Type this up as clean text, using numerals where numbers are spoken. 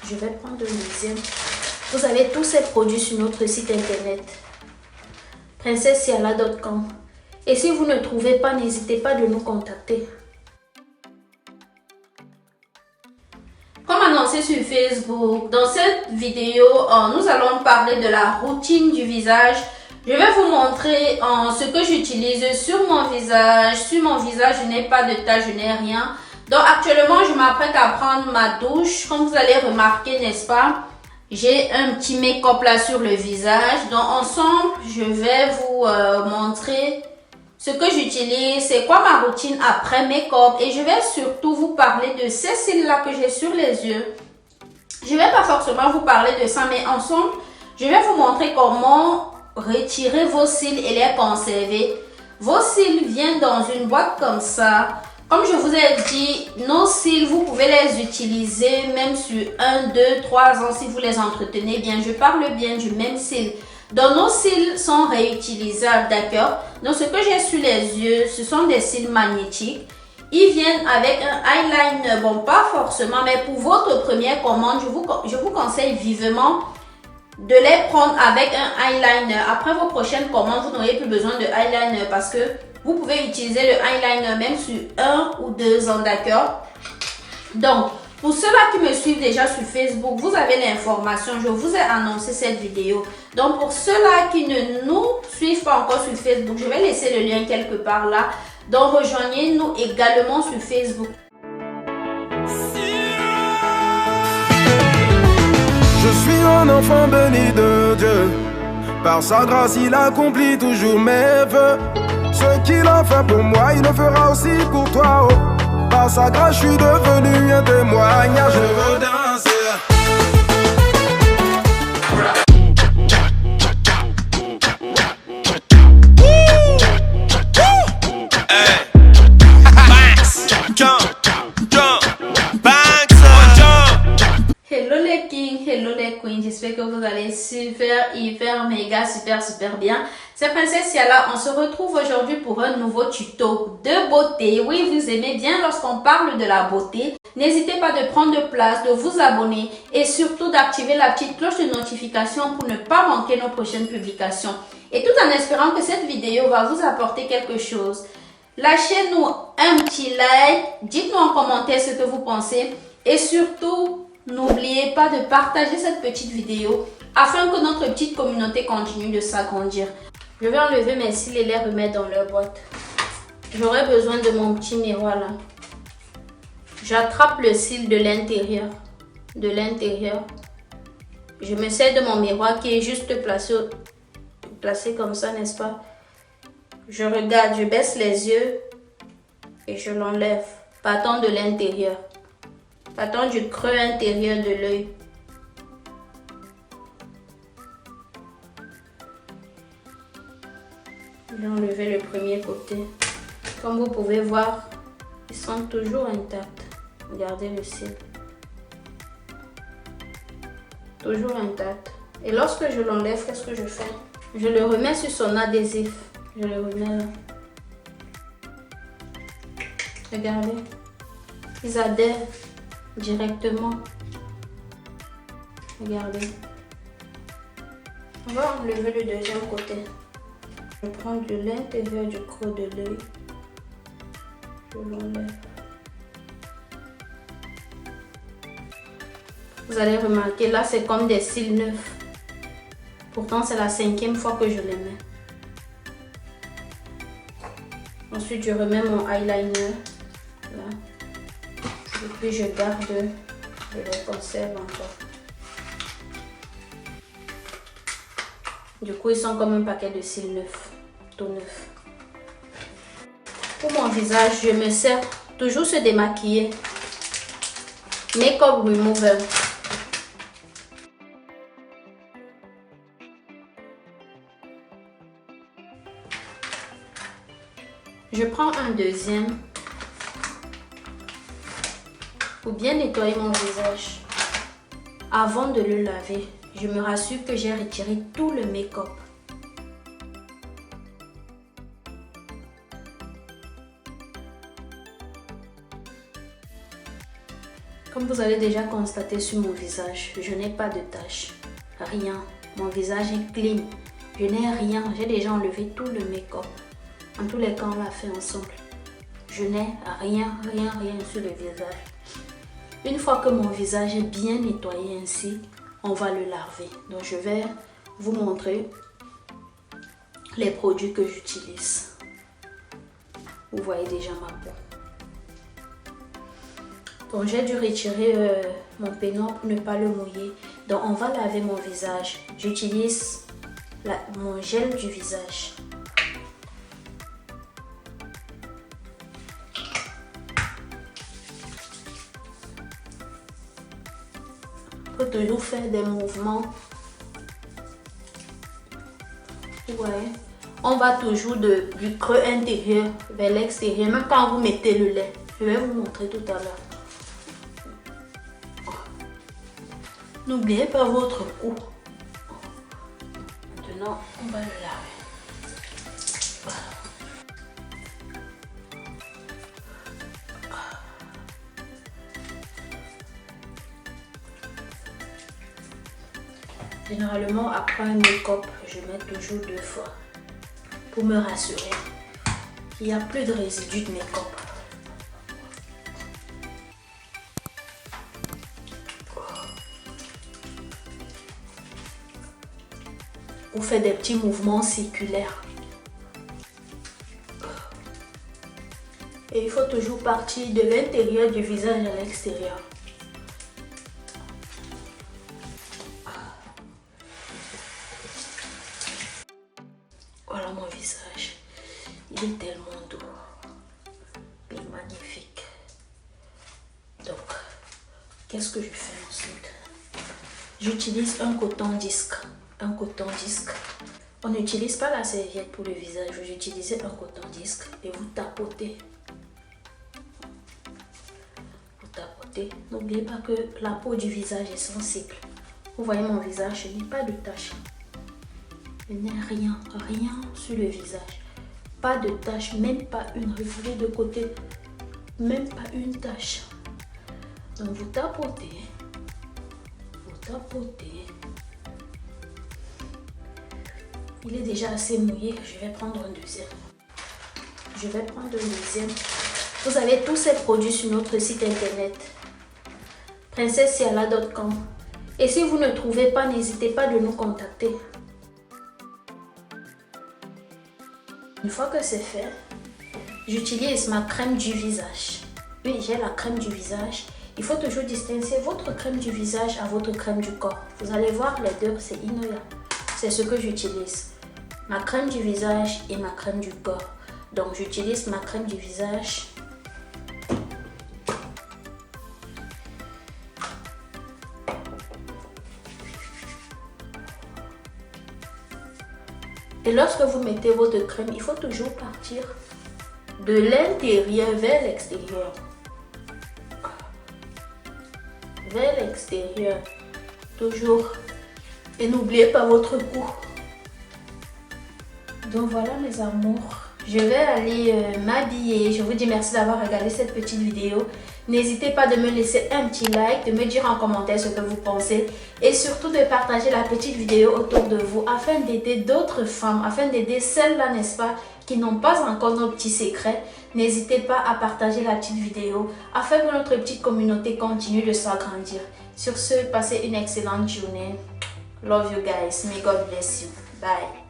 Je vais prendre le deuxième. Vous avez tous ces produits sur notre site internet princessesiala.com. Et si vous ne trouvez pas, n'hésitez pas de nous contacter. Comme annoncé sur Facebook, dans cette vidéo, nous allons parler de la routine du visage. Je vais vous montrer ce que j'utilise sur mon visage. Sur mon visage, je n'ai pas de taches, je n'ai rien. Donc actuellement, je m'apprête à prendre ma douche. Comme vous allez remarquer, n'est-ce pas, j'ai un petit make-up là sur le visage. Donc ensemble, je vais vous montrer ce que j'utilise, c'est quoi ma routine après make-up. Et je vais surtout vous parler de ces cils là que j'ai sur les yeux. Je ne vais pas forcément vous parler de ça, mais ensemble, je vais vous montrer comment retirer vos cils et les conserver. Vos cils viennent dans une boîte comme ça. Comme je vous ai dit, nos cils, vous pouvez les utiliser même sur 1, 2, 3 ans si vous les entretenez bien. Je parle bien du même cil. Donc nos cils sont réutilisables, d'accord? Donc ce que j'ai sur les yeux, ce sont des cils magnétiques. Ils viennent avec un eyeliner, bon pas forcément, mais pour votre première commande, je vous conseille vivement de les prendre avec un eyeliner. Après vos prochaines commandes, vous n'aurez plus besoin de eyeliner parce que vous pouvez utiliser le eyeliner même sur 1 ou 2 ans, d'accord? Donc, pour ceux-là qui me suivent déjà sur Facebook, vous avez l'information, je vous ai annoncé cette vidéo. Donc, pour ceux-là qui ne nous suivent pas encore sur Facebook, je vais laisser le lien quelque part là. Donc, rejoignez-nous également sur Facebook. Je suis un enfant béni de Dieu. Par sa grâce, il accomplit toujours mes vœux. Ce qu'il a fait pour moi, il le fera aussi pour toi. Oh. Par sa grâce, je suis devenu un témoignage. Je veux danser. Hello les kings, hello les queens, j'espère que vous allez super, hyper, méga, super bien. C'est Princesse Siala, on se retrouve aujourd'hui pour un nouveau tuto de beauté. Oui, vous aimez bien lorsqu'on parle de la beauté. N'hésitez pas de prendre place, de vous abonner et surtout d'activer la petite cloche de notification pour ne pas manquer nos prochaines publications. Et tout en espérant que cette vidéo va vous apporter quelque chose. Lâchez-nous un petit like, dites-nous en commentaire ce que vous pensez et surtout, n'oubliez pas de partager cette petite vidéo afin que notre petite communauté continue de s'agrandir. Je vais enlever mes cils et les remettre dans leur boîte. J'aurai besoin de mon petit miroir là. J'attrape le cil de l'intérieur. Je me sers de mon miroir qui est juste placé comme ça, n'est-ce pas? Je regarde, je baisse les yeux et je l'enlève. Partant de l'intérieur. Partant du creux intérieur de l'œil. Je vais enlever le premier côté. Comme vous pouvez voir, ils sont toujours intacts. Regardez le cil. Toujours intact. Et lorsque je l'enlève, qu'est-ce que je fais? Je le remets sur son adhésif. Je le remets là. Regardez. Ils adhèrent directement. Regardez. On va enlever le deuxième côté. Je prends de l'intérieur du creux de l'œil. Je l'enlève. Vous allez remarquer, là c'est comme des cils neufs. Pourtant c'est la 5e fois que je les mets. Ensuite je remets mon eyeliner. Là. Et puis je garde, je les conserve encore. Du coup, ils sont comme un paquet de cils neufs, tout neuf. Pour mon visage, je me sers toujours se démaquiller. Make-up remover. Je prends un deuxième pour bien nettoyer mon visage. Avant de le laver, je me rassure que j'ai retiré tout le make-up. Comme vous allez déjà constater sur mon visage, je n'ai pas de taches. Rien. Mon visage est clean. Je n'ai rien. J'ai déjà enlevé tout le make-up. En tous les cas, on l'a fait ensemble. Je n'ai rien sur le visage. Une fois que mon visage est bien nettoyé ainsi, on va le laver. Donc je vais vous montrer les produits que j'utilise. Vous voyez déjà ma peau. Donc j'ai dû retirer mon peignoir pour ne pas le mouiller. Donc on va laver mon visage. J'utilise mon gel du visage. Il faut toujours faire des mouvements. Vous voyez, on va toujours du creux intérieur vers l'extérieur. Même quand vous mettez le lait, je vais vous montrer tout à l'heure. N'oubliez pas votre cou. Maintenant, on va le laver. Généralement, après un make-up, je mets toujours 2 fois pour me rassurer qu'il n'y a plus de résidus de make-up. Vous faites des petits mouvements circulaires. Et il faut toujours partir de l'intérieur du visage à l'extérieur. Voilà mon visage. Il est tellement doux. Il est magnifique. Donc, qu'est-ce que je fais ensuite? J'utilise un coton disque. Un coton disque. On n'utilise pas la serviette pour le visage. Vous utilisez un coton disque et vous tapotez. Vous tapotez. N'oubliez pas que la peau du visage est sensible. Vous voyez mon visage, je n'ai pas de taches. Je n'ai rien sur le visage. Pas de tache, même pas une. Regardez de côté, même pas une tache. Donc vous tapotez. Vous tapotez. Il est déjà assez mouillé. Je vais prendre un deuxième. Vous avez tous ces produits sur notre site internet princessesiala.com. Et si vous ne trouvez pas, n'hésitez pas de nous contacter. Une fois que c'est fait, j'utilise ma crème du visage. Oui, j'ai la crème du visage. Il faut toujours distinguer votre crème du visage à votre crème du corps. Vous allez voir, les deux, c'est Inoya. C'est ce que j'utilise. Ma crème du visage et ma crème du corps. Donc, j'utilise ma crème du visage. Et lorsque vous mettez votre crème, il faut toujours partir de l'intérieur vers l'extérieur. Vers l'extérieur. Toujours. Et n'oubliez pas votre cou. Donc voilà mes amours. Je vais aller m'habiller. Je vous dis merci d'avoir regardé cette petite vidéo. N'hésitez pas de me laisser un petit like, de me dire en commentaire ce que vous pensez et surtout de partager la petite vidéo autour de vous afin d'aider d'autres femmes, afin d'aider celles-là, n'est-ce pas, qui n'ont pas encore nos petits secrets. N'hésitez pas à partager la petite vidéo afin que notre petite communauté continue de s'agrandir. Sur ce, passez une excellente journée. Love you guys. May God bless you. Bye.